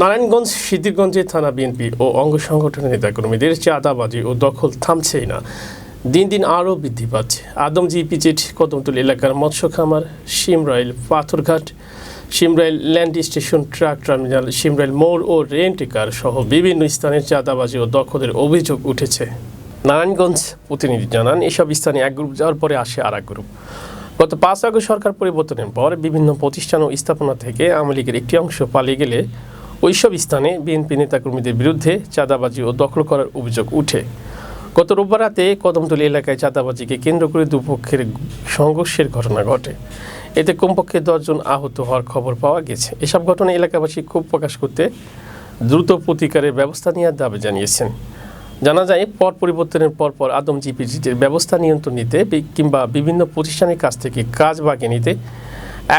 নারায়ণগঞ্জ সিদ্ধিরগঞ্জে থানা বিএনপি ও অঙ্গ সংগঠনের নেতাকর্মীদের চাঁদাবাজি ও দখল থামছেই না, দিন দিন আরও বৃদ্ধি পাচ্ছে। আদমজী ইপিজেড কদমতলী এলাকার মৎস্য খামার, Shimrail Patharghat, Shimrail land station, truck terminal, Shimrail মোড় ও রেন্টকার সহ বিভিন্ন স্থানে চাঁদাবাজি ও দখলের অভিযোগ উঠেছে। নারায়ণগঞ্জ প্রতিনিধি জানান, এসব স্থানে এক গ্রুপ যাওয়ার পরে আসে আর এক গ্রুপ। গত 5 আগস্ট সরকার পরিবর্তনের পর বিভিন্ন প্রতিষ্ঠান ও স্থাপনা থেকে আওয়ামী লীগের একটি অংশ পালিয়ে গেলে ওইসব স্থানে বিএনপি নেতাকর্মীদের বিরুদ্ধে চাঁদাবাজি ও দখল করার অভিযোগ উঠে। গত রোববার রাতে কদমতলী এলাকায় চাঁদাবাজিকে কেন্দ্র করে দুপক্ষের সংঘর্ষের ঘটনা ঘটে। এতে কমপক্ষে 10 জন আহত হওয়ার খবর পাওয়া গেছে। এসব ঘটনায় এলাকাবাসী ক্ষোভ প্রকাশ করতে দ্রুত প্রতিকারের ব্যবস্থা নেওয়ার দাবি জানিয়েছেন। জানা যায়, পট পরিবর্তনের পরপর আদমজী ইপিজেডের ব্যবস্থা নিয়ন্ত্রণ নিতে কিংবা বিভিন্ন প্রতিষ্ঠানের কাছ থেকে কাজ বাগিয়ে নিতে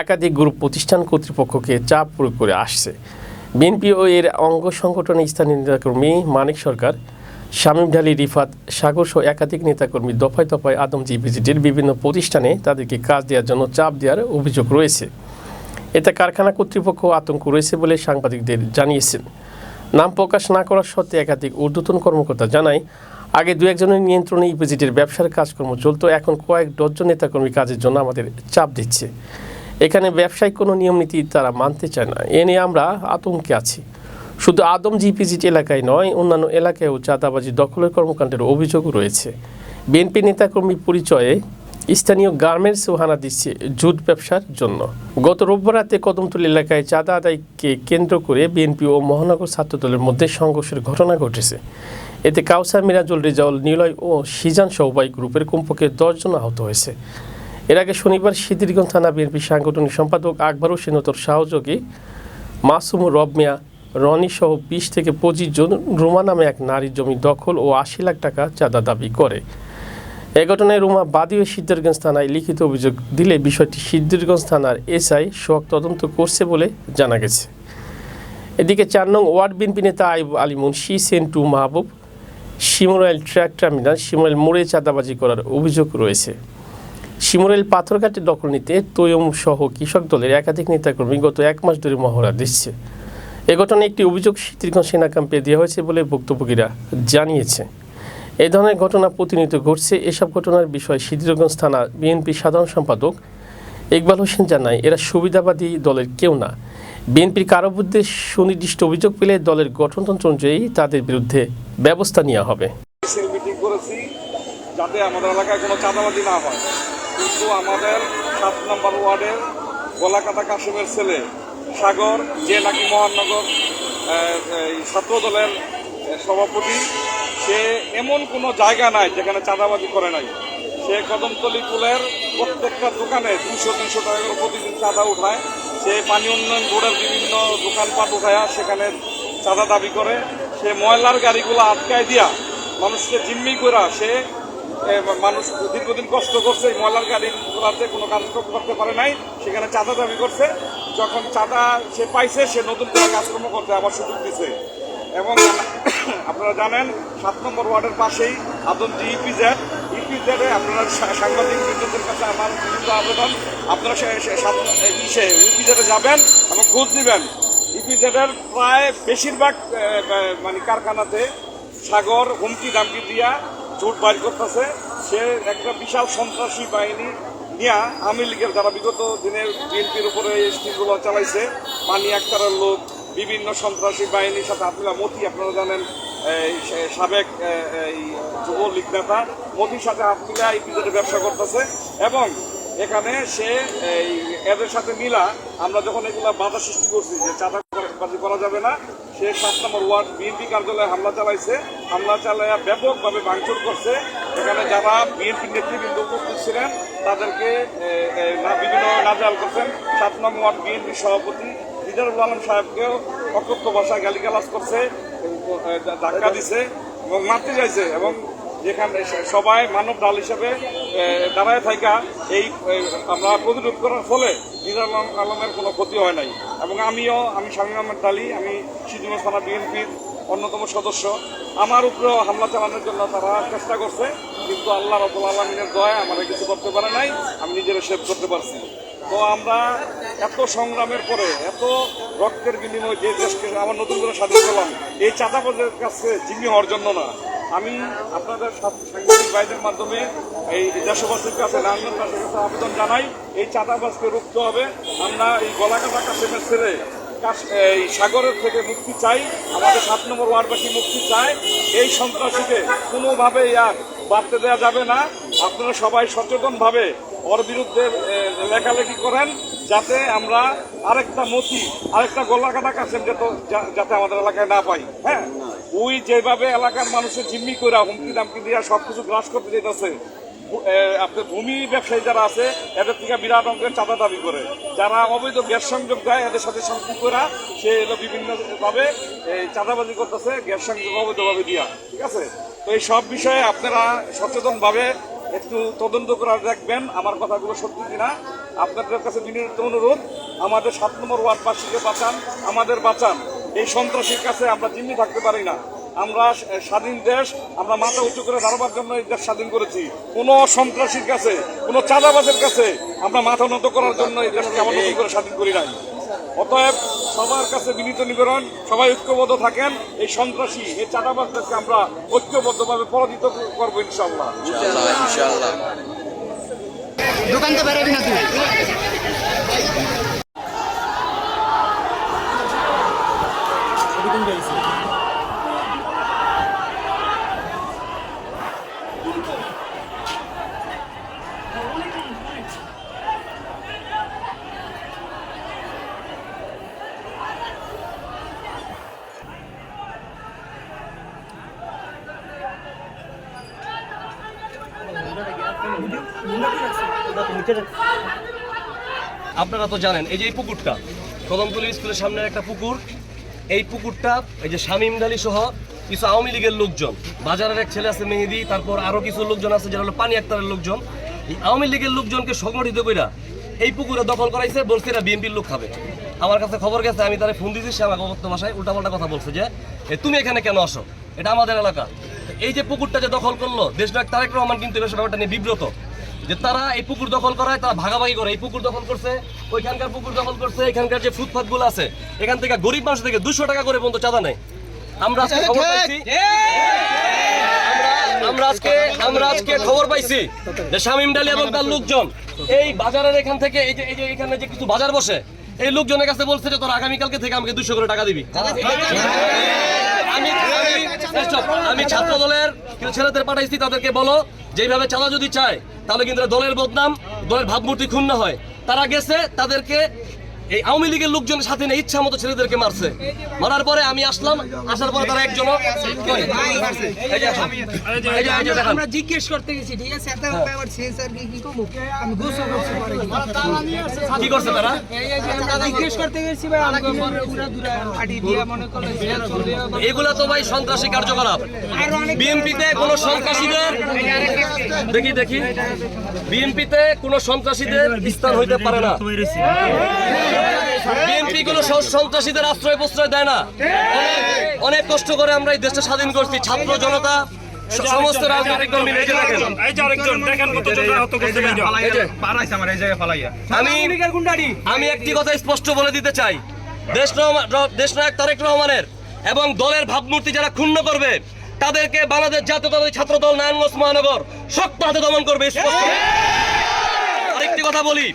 একাধিক গ্রুপ প্রতিষ্ঠান কর্তৃপক্ষকে চাপ প্রয়োগ করে আসছে। বিএনপি ও এর অঙ্গ সংগঠনের স্থানীয় নেতাকর্মী মানিক সরকার, শামীম ঢালী, রিফাত, সাগর সহ একাধিক নেতাকর্মী দফায় দফায় আদমজী ইপিজেডের বিভিন্ন প্রতিষ্ঠানে তাদেরকে কাজ দেওয়ার জন্য চাপ দেওয়ার অভিযোগ রয়েছে। এতে কারখানা কর্তৃপক্ষ আতঙ্ক রয়েছে বলে সাংবাদিকদের জানিয়েছেন। নাম প্রকাশ না করার সত্ত্বে একাধিক ঊর্ধ্বতন কর্মকর্তা জানায়, আগে 2-1 জনের নিয়ন্ত্রণে ইপিজেডের ব্যবসার কাজকর্ম চলত, এখন কয়েক ডজন নেতাকর্মী কাজের জন্য আমাদের চাপ দিচ্ছে। এখানে ব্যবসায়িক কোনো নিয়মনীতি তারা মানতে চায় না। এ নিয়ে আমরা আতঙ্কে আছি। শুধু আদমজী ইপিজেড এলাকায় নয়, অন্যান্য এলাকায়ও চাঁদাবাজি দখলের কর্মকাণ্ডের অভিযোগ রয়েছে। বিএনপি নেতাকর্মী পরিচয়ে স্থানীয় গার্মেন্টসও হানা দিচ্ছে জুট ব্যবসার জন্য। গত রোববার রাতে কদমতলী এলাকায় চাঁদা আদায়কে কেন্দ্র করে বিএনপি ও মহানগর ছাত্রদলের মধ্যে সংঘর্ষের ঘটনা ঘটেছে। এতে কাউসার, মিরাজুল, রেজাউল, নিলয় ও সিজান সহ উভয় গ্রুপের কমপক্ষে 10 জন আহত হয়েছে। এর আগে শনিবার সিদ্ধিরগঞ্জ থানা বিএনপি সাংগঠনিক সম্পাদক আকবর হোসেন ও তার সহযোগী মাসুম, রব মিয়া, রনি সহ 20 থেকে 25 জন রুমা নামে এক নারীর জমি দখল ও 80 লাখ টাকা চাঁদা দাবি করে। এ ঘটনায় রুমা বাদী হয়ে সিদ্ধিরগঞ্জ থানায় লিখিত অভিযোগ দিলে বিষয়টি সিদ্ধিরগঞ্জ থানার এসআই সোহাগ তদন্ত করছে বলে জানা গেছে। এদিকে 4 নং ওয়ার্ড বিএনপি নেতা আইব আলী মুন্সি, সেন্টু মাহবুব, শিমরাইল ট্রাক টার্মিনাল, শিমরাইল মোড়ে চাঁদাবাজি করার অভিযোগ রয়েছে। শিমরাইল পাথরঘাটে দখল নিতে তৈয়ম সহ কৃষক দলের একাধিক নেতাকর্মী গত 1 মাস ধরে মহড়া দিচ্ছে। এ ঘটনায় একটি অভিযোগ সিদ্ধিরগঞ্জ সেনা ক্যাম্পে দেওয়া হয়েছে বলে ভুক্তভোগীরা জানিয়েছে। এই ধরনের ঘটনা প্রতিনিয়ত ঘটছে। এসব ঘটনার বিষয়ে সিদ্ধিরগঞ্জ থানা বিএনপি সাধারণ সম্পাদক ইকবাল হোসেন জানায়, এরা সুবিধাবাদী দলের কেউ না। বিএনপির কারো বিরুদ্ধে সুনির্দিষ্ট অভিযোগ পেলে দলের গঠনতন্ত্র অনুযায়ী তাদের বিরুদ্ধে ব্যবস্থা নেওয়া হবে। মিটিং করেছি যাতে আমাদের এলাকায় কোনো চাঁদাবাজি না হয়, কিন্তু আমাদের 7 নম্বর ওয়ার্ডের গলাকাটা কাশিমের ছেলে সাগর, যে নাকি মহানগর ছাত্র দলের সভাপতি, সে এমন কোনো জায়গা নাই যেখানে চাঁদাবাজি করে নাই। সে কদমতলী পুলের প্রত্যেকটা দোকানে 200-300 টাকা করে প্রতিদিন চাঁদা উঠায়। সে পানি উন্নয়ন বোর্ডের বিভিন্ন দোকানপাট উঠায় সেখানে চাঁদা দাবি করে। সে ময়লার গাড়িগুলো আটকায় দিয়া মানুষকে জিম্মি করা, সে মানুষ দীর্ঘদিন কষ্ট করছে, ময়লার গাড়িগুলোতে কোনো কাজ করতে পারে নাই, সেখানে চাঁদা দাবি করছে। যখন চাঁদা সে পাইছে, সে নতুন করে কাজকর্ম করতে আবার সুযোগ দিছে। এবং আপনারা জানেন, 7 নম্বর ওয়ার্ডের পাশেই আদমজী ইপিজেডে আপনারা সাংবাদিক বৃন্দদের কাছে আমার বিভিন্ন আবেদন, আপনারা ইপিজেডে যাবেন এবং খোঁজ নেবেন। ইপিজেডের প্রায় বেশিরভাগ কারখানাতে সাগর হুমকি দামকি দিয়া জোট বাইর করতেছে। সে একটা বিশাল সন্ত্রাসী বাহিনী নিয়ে আওয়ামী লীগের যারা বিগত দিনে বিএনপির উপরে স্টিলগুলো চালাইছে, পানি আক্তারের লোক, বিভিন্ন সন্ত্রাসী বাহিনীর সাথে আপনারা মতি, আপনারা জানেন সাবেক যুবলীগ নেতা মতির সাথে আপনারা ইপিজেডে ব্যবসা করতেছে। এবং এখানে সে এদের সাথে মিলা আমরা যখন এগুলা বাধা সৃষ্টি করছি যে চাঁদাবাজি করা যাবে না, সে 7 নম্বর ওয়ার্ড বিএনপি কার্যালয়ে হামলা চালাইছে। হামলা চালাইয়া ব্যাপকভাবে ভাঙচুর করছে। এখানে যারা বিএনপি নেতৃবৃন্দ উপস্থিত ছিলেন তাদেরকে বিভিন্ন নাজেহাল করছেন। 7 নম্বর ওয়ার্ড বিএনপি সভাপতি দিদারুল আলম সাহেবকেও অকথ্য ভাষায় গালিগালাজ করছে, ধাক্কা দিছে এবং মারতে চাইছে। এবং যেখানে সবাই মানব ঢাল হিসেবে দাঁড়ায় থাকা এই আমরা প্রতিরোধ করার ফলে দিদারুল আলমের কোনো ক্ষতি হয় নাই। এবং আমি শামীম আহমেদ ঢালী, আমি সিদ্ধিরগঞ্জ থানা বিএনপির অন্যতম সদস্য। আমার উপরেও হামলা চালানোর জন্য তারা চেষ্টা করছে, কিন্তু আল্লাহ রাব্বুল আলামিনের দয়া আমার কিছু করতে পারে নাই, আমি নিজেরা সেভ করতে পারছি। তো আমরা এত সংগ্রামের পরে এত রক্তের বিনিময়ে যে দেশকে আমার নতুন করে স্বাধীন করলাম, এই চাঁদাবাজের কাছে জিম্মি হওয়ার জন্য না। আমি আপনাদের সাংবাদিক ভাইদের মাধ্যমে এই দেশবাসীর কাছে নারায়ণগঞ্জ কাছে আবেদন জানাই, এই চাঁদাবাজকে রুখতে হবে। আমরা এই গলাকাটা কাশেমের ছেড়ে এই সাগরের থেকে মুক্তি চাই, আমাদের 7 নম্বর ওয়ার্ডবাসী মুক্তি চায়। এই সন্ত্রাসীকে কোনোভাবেই আর বাড়তে দেওয়া যাবে না। আপনারা সবাই সচেতনভাবে ওর বিরুদ্ধে লেখালেখি করেন, যাতে আমরা আরেকটা গলাকাটা কাশেম যাতে আমাদের এলাকায় না পাই। হ্যাঁ, ওই যেভাবে এলাকার মানুষের জিম্মি করে হুমকি দামকি দিয়ে সবকিছু গ্রাস করতে যেতেছে, আপনার ভূমি ব্যবসায়ী যারা আছে এদের থেকে বিরাট অঙ্কের চাঁদা দাবি করে, যারা অবৈধ গ্যাস সংযোগ দেয় এদের সাথে সংযোগ করা, সে এলো বিভিন্নভাবে চাঁদাবাজি করতেছে গ্যাস সংযোগ অবৈধভাবে দিয়া। ঠিক আছে, তো এই সব বিষয়ে আপনারা সচেতনভাবে একটু তদন্ত করে দেখবেন আমার কথাগুলো সত্যি কিনা। আপনাদের কাছে বিনীত অনুরোধ, আমাদের 7 নম্বর ওয়ার্ডবাসীকে বাঁচান, আমাদের বাঁচান। এই সন্ত্রাসীর কাছে আমরা জিম্মি থাকতে পারি না। আমরা স্বাধীন দেশ, আমরা মাথা উঁচু করে দাঁড়াবার জন্য এই দেশ স্বাধীন করেছি। কোনো সন্ত্রাসীর কাছে, কোনো চাঁদাবাজের কাছে আমরা মাথা নত করার জন্য এই দেশকে আমরা নতুন করে স্বাধীন করি নাই। অতএব সবার কাছে বিনীত নিবেদন, সবাই ঐক্যবদ্ধ থাকেন। এই সন্ত্রাসী, এই চাঁদাবাজদেরকে আমরা ঐক্যবদ্ধভাবে পরাজিত করবো ইনশাআল্লাহ। দোকান তো বেরোবি না তুই। আপনারা তো জানেন এই যে এই পুকুরটা কদমতলী স্কুলের সামনে একটা পুকুর, এই পুকুরটা এই যে শামীম আলী সহ কিছু আওয়ামী লীগের লোকজন, বাজারের এক ছেলে আছে মেহেদি, তারপর আরো কিছু লোকজন আছে যারা হলো পানি আক্তারের লোকজন, এই আওয়ামী লীগের লোকজনকে সংগঠিত কইরা এই পুকুরে দখল করাইছে, বলছে এরা বিএনপির লোক খাবে। আমার কাছে খবর গেছে, আমি তারে ফোন দিয়েছি, সে আমাকে অবত্য ভাষায় উল্টাপাল্টা কথা বলছে যে তুমি এখানে কেন আসো, এটা আমাদের এলাকা। এই যে পুকুরটা যে দখল করলো, দেশনায়ক তারেক রহমান কিন্তু এই ব্যাপারটা নিয়ে বিব্রত, যে তারা এই পুকুর দখল করায়, তারা ভাগাভাগি করে। এই পুকুর দখল করছে, ওইখানকার পুকুর দখল করছে, এখানকার যে ফুটপাথগুলো আছে এখান থেকে গরিব মানুষ থেকে 200 টাকা করে পর্যন্ত চাঁদা নেয়। আমরা আজকে খবর পাইছি, আমরা আজকে খবর পাইছি যে শামীম আলী এবং তার লোকজন এই বাজারের এখান থেকে এই যে এখানে যে কিছু বাজার বসে, এই লোকজনের কাছে বলছে যে তোরা আগামীকালকে থেকে আমাকে 200 করে টাকা দিবি। আমি ছাত্র দলের কিছু ছেলেদের পাঠাইছি, তাদেরকে বলো যেইভাবে চাঁদা যদি চায় তাহলে কিন্তু দলের বদনাম, দলের ভাবমূর্তি ক্ষুণ্ণ হয়। তারা গেছে, তাদেরকে এই আওয়ামী লীগের লোকজনের সাথে নিয়ে ইচ্ছা মতো ছেলেদেরকে মারছে। মারার পরে আমি আসলাম, আসার পরে তারা একজন আমরা জিজ্ঞেস করতে গেছি, ঠিক আছে, এত ব্যাপার সেন্সর কি কমু আমি গোসল করতে পারি কি করছে তারা, আমরা জিজ্ঞেস করতে গেছি ভাই, আমাকে পুরো দূরে ফাটি দিয়া মনে করলে এগুলা তো ভাই সন্ত্রাসী কার্যকলাপ। বিএনপিতে কোনো সন্ত্রাসীদের দেখি বিএনপিতে কোনো সন্ত্রাসীদের স্থান হইতে পারে না। বিএনপি কোনো সন্ত্রাসীদের আশ্রয় প্রশ্রয় দেয় না। অনেক কষ্ট করে আমরা এই দেশটা স্বাধীন করছি, ছাত্র জনতা সমস্ত রাজনৈতিক দল মিলে। আমি একটি কথা স্পষ্ট বলে দিতে চাই, দেশনায়ক তারেক রহমানের এবং দলের ভাবমূর্তি যারা ক্ষুণ্ণ করবে তাদেরকে বাংলাদেশ জাতীয়তাবাদী ছাত্র দল নারায়ণগঞ্জ মহানগর শক্ত হাতে দমন করবে। আরেকটি কথা বলি,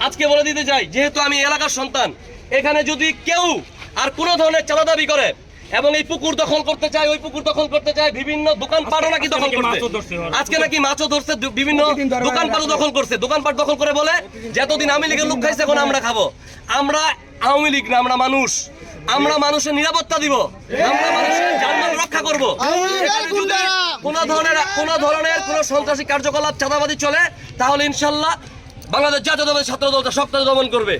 আজকে বলে দিতে চাই, যেহেতু আমি এলাকার সন্তান, এখানে যদি কেউ আর কোনো ধরনের চাঁদা দাবি করে এবং এই পুকুর দখল করতে চায়, ওই পুকুর দখল করতে চায়, বিভিন্ন দোকানপাটও নাকি দখল করতে, আজকে নাকি মাছও ধরছে, বিভিন্ন দোকানপাটও দখল করছে। দোকানপাট দখল করে বলে যতদিন আওয়ামী লীগের লোক খাইছে এখন আমরা খাবো। আমরা আওয়ামী লীগ না, আমরা মানুষ, আমরা মানুষের নিরাপত্তা দিব, আমরা মানুষের জানমাল রক্ষা করব। কোন ধরনের কোন সন্ত্রাসী কার্যকলাপ চাঁদাবাদী চলে তাহলে ইনশাল্লাহ বাংলাদেশ জাতীয়তাবাদী ছাত্র দলটা শক্ত দমন করবে।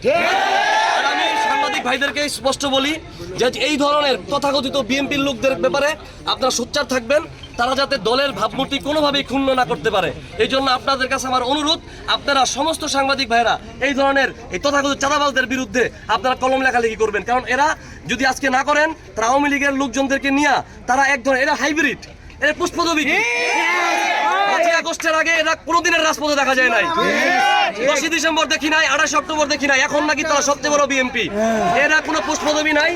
আমি সাংবাদিক ভাইদেরকে স্পষ্ট বলি যে এই ধরনের তথাকথিত বিএনপির লোকদের ব্যাপারে আপনারা সোচ্চার থাকবেন, তারা যাতে দলের ভাবমূর্তি কোনোভাবেই ক্ষুণ্ণ না করতে পারে। এই জন্য আপনাদের কাছে আমার অনুরোধ, আপনারা সমস্ত সাংবাদিক ভাইরা এই ধরনের এই তথাকথিত চাঁদাবাজদের বিরুদ্ধে আপনারা কলম লেখালেখি করবেন। কারণ এরা যদি আজকে না করেন, তারা আওয়ামী লীগের লোকজনদেরকে নিয়ে তারা এক ধরনের, এরা হাইব্রিড, এরা পুষ্পদবী। 5ই আগস্টের আগে এরা কোনোদিনের রাজপথে দেখা যায় নাই। 10 ডিসেম্বর দেখি নাই, 28 অক্টোবর দেখি নাই, এখন নাকি তারা সবচেয়ে বড় বিএনপি। এরা কোনো পোস্ট পদবি নাই।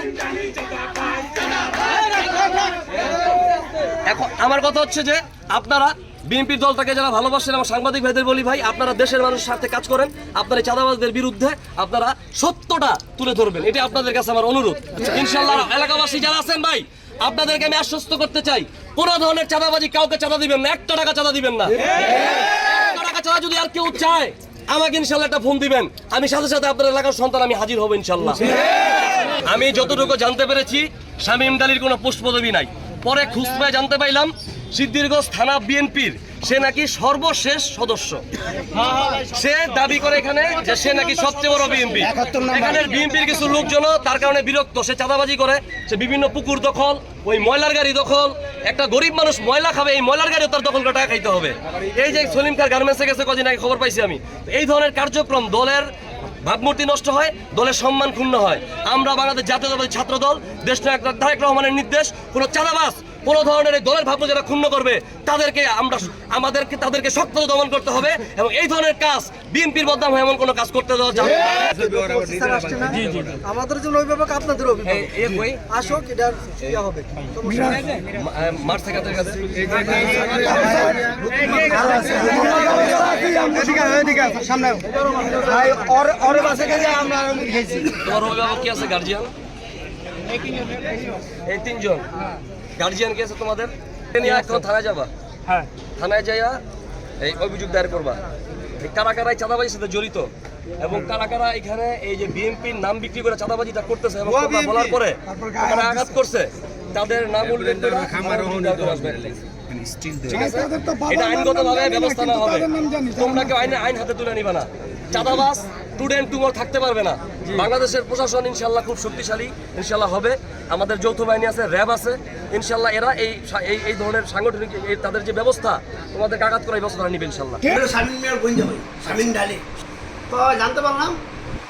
এখন আমার কথা হচ্ছে যে আপনারা বিএনপির দলটাকে যারা ভালোবাসেন, আমার সাংবাদিক ভাইদের বলি, ভাই আপনারা দেশের মানুষের স্বার্থে কাজ করেন, আপনারা এই চাঁদাবাজদের বিরুদ্ধে আপনারা সত্যটা তুলে ধরবেন, এটা আপনাদের কাছে আমার অনুরোধ। ইনশাআল্লাহ এলাকাবাসী যারা আছেন ভাই, আপনাদেরকে আমি আশ্বস্ত করতে চাই, কোন ধরনের চাঁদাবাজি কাউকে চাঁদা দিবেন না, 1 টাকা চাঁদা দিবেন না। 1 টাকা চাঁদা যদি আর কেউ চায় আমাকে ইনশাআল্লাহ একটা ফোন দিবেন, আমি সাথে সাথে আপনার এলাকার সন্তান আমি হাজির হব ইনশাআল্লাহ। আমি যতটুকু জানতে পেরেছি শামীম ডালির কোনো পোস্ট পদবি নাই। পরে খুঁজ পেয়ে জানতে পাইলাম সিদ্ধিরগঞ্জ থানা বিএনপির সে নাকি সর্বশেষ সদস্য। সে দাবি করে এখানে যে সে নাকি সবচেয়ে বড় বিএনপি। এখানে বিএনপির কিছু লোকজন তার কারণে বিরক্ত, সে চাঁদাবাজি করে, সে বিভিন্ন পুকুর দখল, ওই ময়লার গাড়ি দখল। একটা গরিব মানুষ ময়লা খাবে, এই ময়লার গাড়িও তার দখল করে টাকা খাইতে হবে। এই যে সলিম খার গার্মেন্টসে গেছে কদিন আগে খবর পাইছি আমি। এই ধরনের কার্যক্রম দলের ভাবমূর্তি নষ্ট হয়, দলের সম্মান ক্ষুণ্ণ হয়। আমরা বাংলাদেশ জাতীয়তাবাদী ছাত্র দল, দেশনায়ক তারেক রহমানের নির্দেশ, কোনো চাঁদাবাজ কোন ধরনের এই দলের ভাবনা যারা ক্ষুণ্ণ করবে তাদেরকে শক্ত দমন করতে হবে, এবং এই ধরনের কাজ বিএনপির বদনাম হয় এমন কোনো কাজ করতে দেওয়া যাবে না। আমাদের জন্য অভিভাবক, আপনাদের অভিভাবক আসুক, এটা হবে মার্চ থেকে কাছে তোমার অভিভাবক কি আছে, গার্জিয়ান? এই 3 জন গার্জিয়ান কি আছে তোমাদের? নিয়ে এখন থানায় যাবা, থানায় যাইয়া এই অভিযোগ দায়ের করবা কারা কারা এই চাঁদাবাজির সাথে জড়িত, এবং কারা কারা এখানে এই যে বিএনপির নাম বিক্রি করে চাঁদাবাজিটা করতেছে এবং কথা বলার পরে তারা আঘাত করছে, তাদের নাম উল্লেখ করে ঠিক আছে। এটা আইনগতভাবে ব্যবস্থা নেওয়া হবে, তোমরা কেউ আইন হাতে তুলে নিবা না। চাঁদাবাজ স্টুডেন্ট টুমর থাকতে পারবে না। বাংলাদেশের প্রশাসন ইনশাল্লাহ খুব শক্তিশালী ইনশাল্লাহ হবে, আমাদের যৌথ বাহিনী আছে, র্যাব আছে, ইনশাল্লাহ এরা এই ধরনের সাংগঠনিক তাদের যে ব্যবস্থা তোমাদের আঘাত করার ব্যবস্থা নিবে ইনশাল্লাহ। শামীম মিয়ার গুঞ্জা ভাই, শামীম ডালি তো জানতে পারলাম,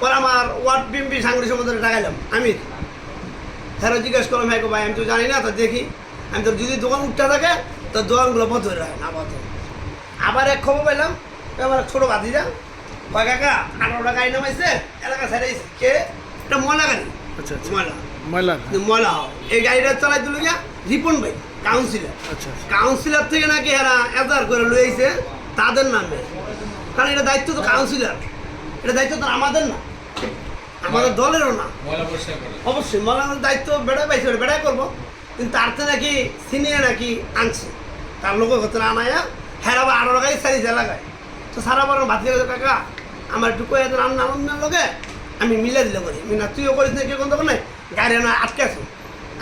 পরে আমার ওয়ার্ড বিএমপি সাংগঠনিক সম্পাদক ডাকাইলাম আমির, হ্যাঁ জিজ্ঞেস করলাম, হ্যাঁ ভাই আমি তো জানি না, তো দেখি আমি তো যদি দোকান উঠতে থাকে তো দোকানগুলো বন্ধ হয়ে রাখে না বন্ধ। আবার এক খবর পাইলাম, আমার ছোটো ভাতিজা কয় কাকা 18 টাকা আইন নামাইছে, এলাকা ছাড়াইছে কে, এটা ময়লা গাড়ি, ময়লা এই গাড়িটা চালাই দিল গিয়া রিপন ভাই কাউন্সিলর, কাউন্সিলর থেকে নাকি এরা এজার করে লইছে তাদের নামে, কারণ এটা দায়িত্ব তো কাউন্সিলর, এটা দায়িত্ব তো আমাদের না, আমাদের দলেরও না। অবশ্যই ময়লার দায়িত্ব বেড়াই পাইছে, বেড়াই করবো, কিন্তু তার তো নাকি সিনিয়র নাকি আনছে, তার লোক হচ্ছে না আনায়া হ্যাঁ আবার 18 টাকাই সারিছে এলাকায়। তো সারা বড় ভাতি কাকা আমার একটু কয়ে রান্না বান্নার লোকে আমি মিলে দিলে করি, না তুইও করিস না, কেউ কোনো দোকান নাই, গাড়ি না আটকে আছো,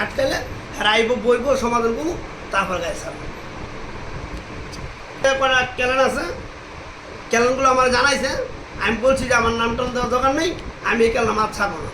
আটকাইলে হারাইব বইব সমাধান করবো, তারপর গাড়ি ছাড়বো। ক্যালেন আছে, ক্যালেনগুলো আমার জানাইছে, আমি বলছি যে আমার নামটা দেওয়ার দোকান নেই, আমি এই ক্যালেন আমার ছাড়বো না।